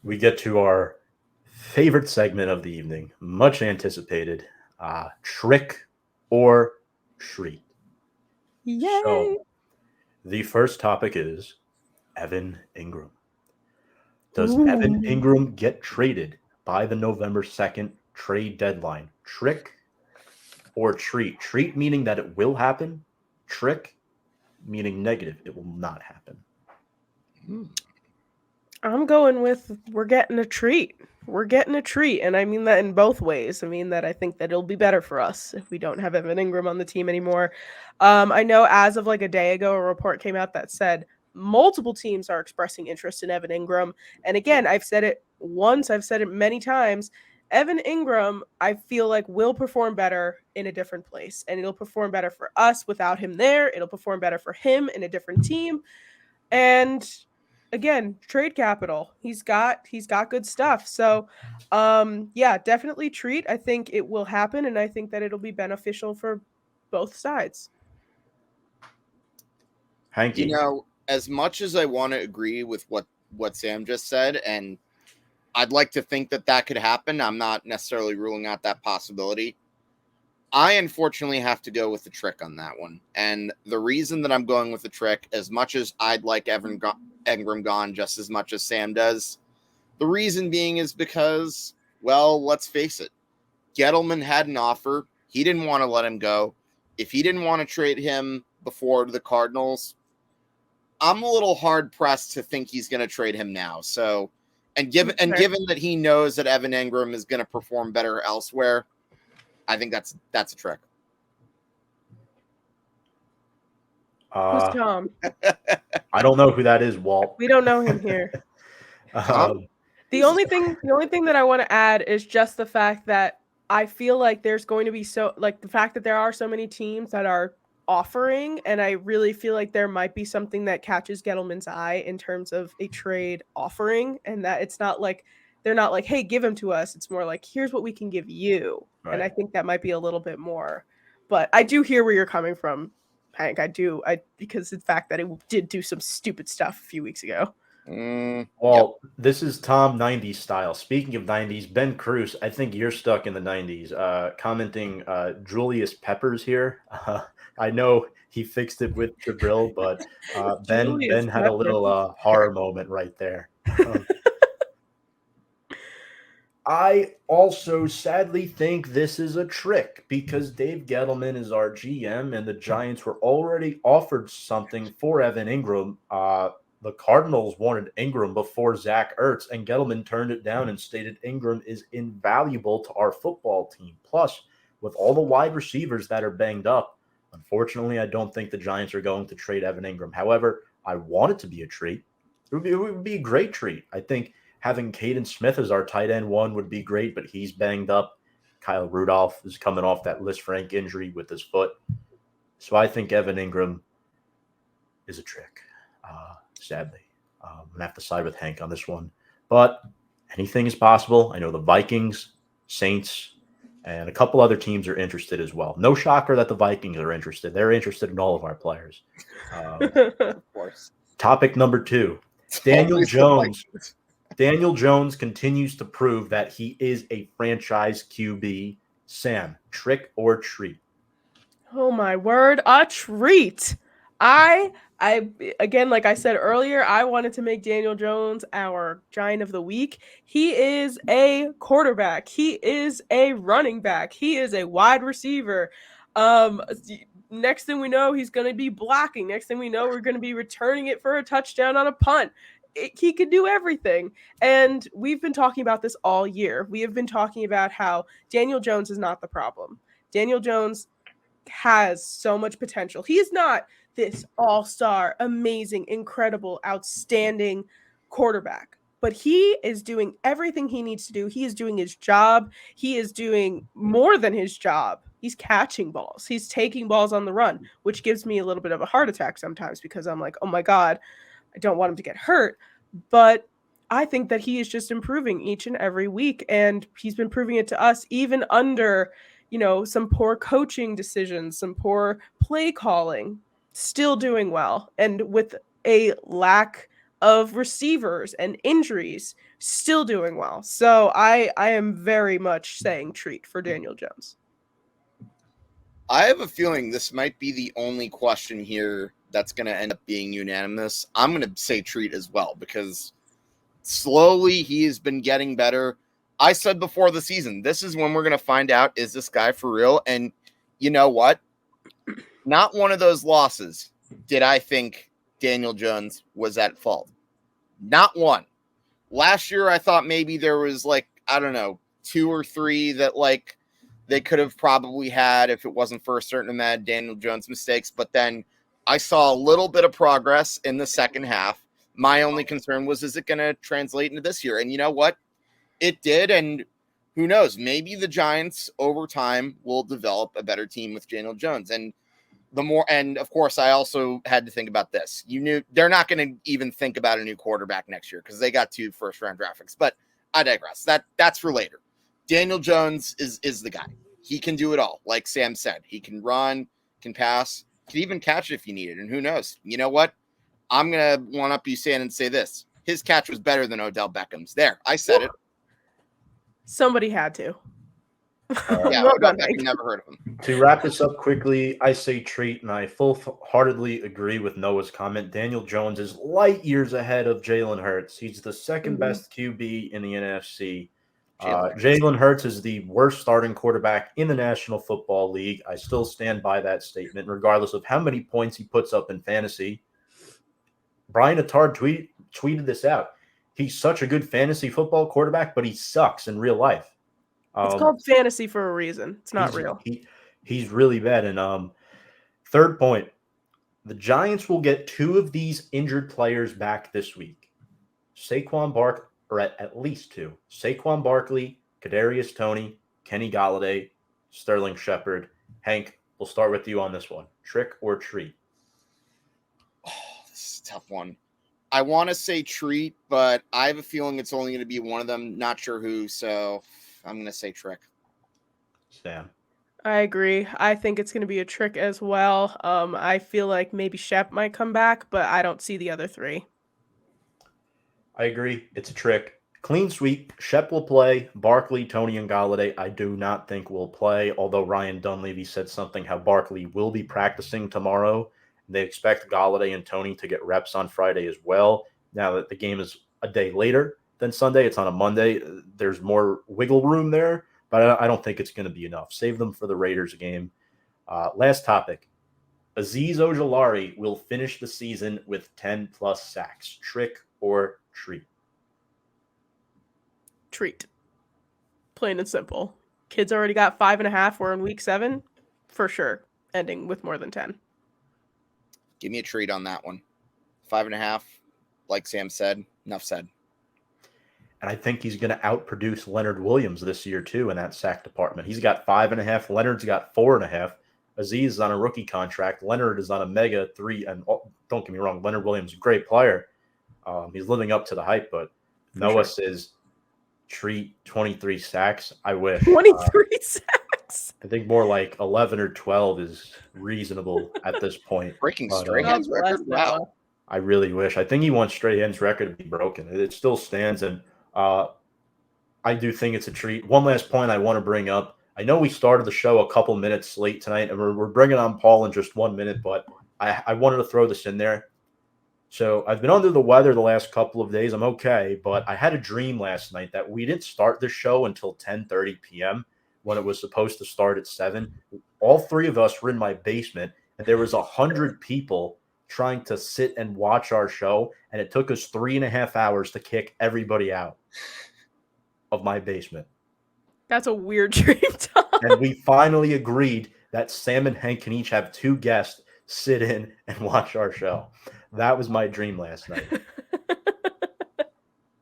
We get to our favorite segment of the evening, much anticipated, trick or treat. So, Yay! the first topic is Evan Ingram. Does Evan Ooh. Ingram get traded by the November 2nd trade deadline? Trick or treat? Treat meaning that it will happen, trick meaning negative, it will not happen. I'm going with we're getting a treat. We're getting a treat. And I mean that in both ways. I mean that I think that it'll be better for us if we don't have Evan Ingram on the team anymore. I know as of like a day ago, a report came out that said multiple teams are expressing interest in Evan Ingram. And again, I've said it once, I've said it many times. Evan Ingram, I feel like will perform better in a different place. And it'll perform better for us without him there. It'll perform better for him in a different team. And again, trade capital. He's got good stuff. So yeah, definitely treat. I think it will happen and I think that it'll be beneficial for both sides. You Hanky. know, as much as I want to agree with what Sam just said, and I'd like to think that that could happen, I'm not necessarily ruling out that possibility. I unfortunately have to go with the trick on that one. And the reason that I'm going with the trick, as much as I'd like Ingram gone just as much as Sam does, the reason being is because, well, let's face it, Gettleman had an offer. He didn't want to let him go. If he didn't want to trade him before the Cardinals, I'm a little hard pressed to think he's going to trade him now. So, given that he knows that Evan Ingram is going to perform better elsewhere, I think that's a trick. Who's Tom? I don't know who that is, Walt. We don't know him here. The only thing that I want to add is just the fact that I feel like there's going to be the fact that there are so many teams that are offering, and I really feel like there might be something that catches Gettleman's eye in terms of a trade offering, and that it's not like they're not like, hey, give him to us. It's more like, here's what we can give you. Right. And I think that might be a little bit more. But I do hear where you're coming from, Hank. I do. Because the fact that it did do some stupid stuff a few weeks ago. Well, this is Tom 90s style. Speaking of 90s, Ben Cruz, I think you're stuck in the 90s. Commenting Julius Peppers here. I know he fixed it with Jabril, but Ben had a little horror moment right there. I also sadly think this is a trick because Dave Gettleman is our GM and the Giants were already offered something for Evan Ingram. The Cardinals wanted Ingram before Zach Ertz, and Gettleman turned it down and stated Ingram is invaluable to our football team. Plus, with all the wide receivers that are banged up, unfortunately, I don't think the Giants are going to trade Evan Ingram. However, I want it to be a treat. It would be a great treat. I think having Caden Smith as our tight end one would be great, but he's banged up. Kyle Rudolph is coming off that Lisfranc injury with his foot. So I think Evan Ingram is a trick, sadly. I'm going to have to side with Hank on this one. But anything is possible. I know the Vikings, Saints, and a couple other teams are interested as well. No shocker that the Vikings are interested. They're interested in all of our players. Of course. Topic number 2. Daniel Jones. Daniel Jones continues to prove that he is a franchise QB. Sam, trick or treat? Oh my word, a treat. I again, like I said earlier, I wanted to make Daniel Jones our Giant of the Week. He is a quarterback. He is a running back. He is a wide receiver. Next thing we know, he's going to be blocking. Next thing we know, we're going to be returning it for a touchdown on a punt. He could do everything. And we've been talking about this all year. We have been talking about how Daniel Jones is not the problem. Daniel Jones has so much potential. He is not this all-star, amazing, incredible, outstanding quarterback, but he is doing everything he needs to do. He is doing his job. He is doing more than his job. He's catching balls. He's taking balls on the run, which gives me a little bit of a heart attack sometimes because I'm like, oh my God, I don't want him to get hurt. But I think that he is just improving each and every week. And he's been proving it to us even under, some poor coaching decisions, some poor play calling, still doing well. And with a lack of receivers and injuries, still doing well. So I am very much saying treat for Daniel Jones. I have a feeling this might be the only question here that's going to end up being unanimous. I'm going to say treat as well because slowly he has been getting better. I said before the season, this is when we're going to find out, is this guy for real? And you know what? Not one of those losses did I think Daniel Jones was at fault. Not one. Last year, I thought maybe there was like, I don't know, 2 or 3 that like they could have probably had if it wasn't for a certain amount of Daniel Jones mistakes. But then I saw a little bit of progress in the second half. My only concern was, is it going to translate into this year? And you know what? It did. And who knows? Maybe the Giants over time will develop a better team with Daniel Jones. And and of course, I also had to think about this. You knew they're not going to even think about a new quarterback next year because they got 2 first-round draft picks. But I digress. That's for later. Daniel Jones is the guy. He can do it all. Like Sam said, he can run, can pass, can even catch it if you need it. And who knows? You know what? I'm going to one up you, Sam, and say this. His catch was better than Odell Beckham's. There, I said it. Somebody had to. Yeah, Well Odell done, Beckham, Mike. never heard of him. To wrap this up quickly, I say treat, and I full-heartedly agree with Noah's comment. Daniel Jones is light years ahead of Jalen Hurts. He's the second best QB in the NFC. Jalen Hurts is the worst starting quarterback in the National Football League. I still stand by that statement, regardless of how many points he puts up in fantasy. Brian Attard tweeted this out. He's such a good fantasy football quarterback, but he sucks in real life. It's called fantasy for a reason. It's not real. He's really bad. And third point, the Giants will get 2 of these injured players back this week. At least 2. Saquon Barkley, Kadarius Toney, Kenny Golladay, Sterling Shepard. Hank, we'll start with you on this one. Trick or treat? Oh, this is a tough one. I want to say treat, but I have a feeling it's only going to be one of them. Not sure who, so I'm going to say trick. Sam. I agree. I think it's going to be a trick as well. I feel like maybe Shep might come back, but I don't see the other 3. I agree. It's a trick. Clean sweep. Shep will play. Barkley, Toney, and Golladay I do not think will play, although Ryan Dunleavy said something how Barkley will be practicing tomorrow. They expect Golladay and Toney to get reps on Friday as well. Now that the game is a day later than Sunday, it's on a Monday. There's more wiggle room there, but I don't think it's going to be enough. Save them for the Raiders game. Last topic. Azeez Ojulari will finish the season with 10+ sacks. Trick or treat? Treat. Plain and simple. Kids already got 5.5. We're in week 7. For sure. Ending with more than 10. Give me a treat on that one. 5.5. Like Sam said, enough said. And I think he's going to outproduce Leonard Williams this year, too, in that sack department. He's got 5.5. Leonard's got 4.5. Azeez is on a rookie contract. Leonard is on a mega 3. And don't get me wrong, Leonard Williams is a great player. He's living up to the hype, but Noah says treat 23 sacks. I wish. 23 sacks. I think more like 11 or 12 is reasonable at this point. Breaking But, Strahan's record? Wow. I really wish. I think he wants Strahan's record to be broken. It still stands, and I do think it's a treat. One last point I want to bring up. I know we started the show a couple minutes late tonight, and we're bringing on Paul in just 1 minute, but I wanted to throw this in there. So I've been under the weather the last couple of days. I'm okay, but I had a dream last night that we didn't start the show until 10:30 p.m. when it was supposed to start at 7. All 3 of us were in my basement, and there was 100 people trying to sit and watch our show, and it took us 3.5 hours to kick everybody out of my basement. That's a weird dream, Tom. And we finally agreed that Sam and Hank can each have 2 guests sit in and watch our show. That was my dream last night.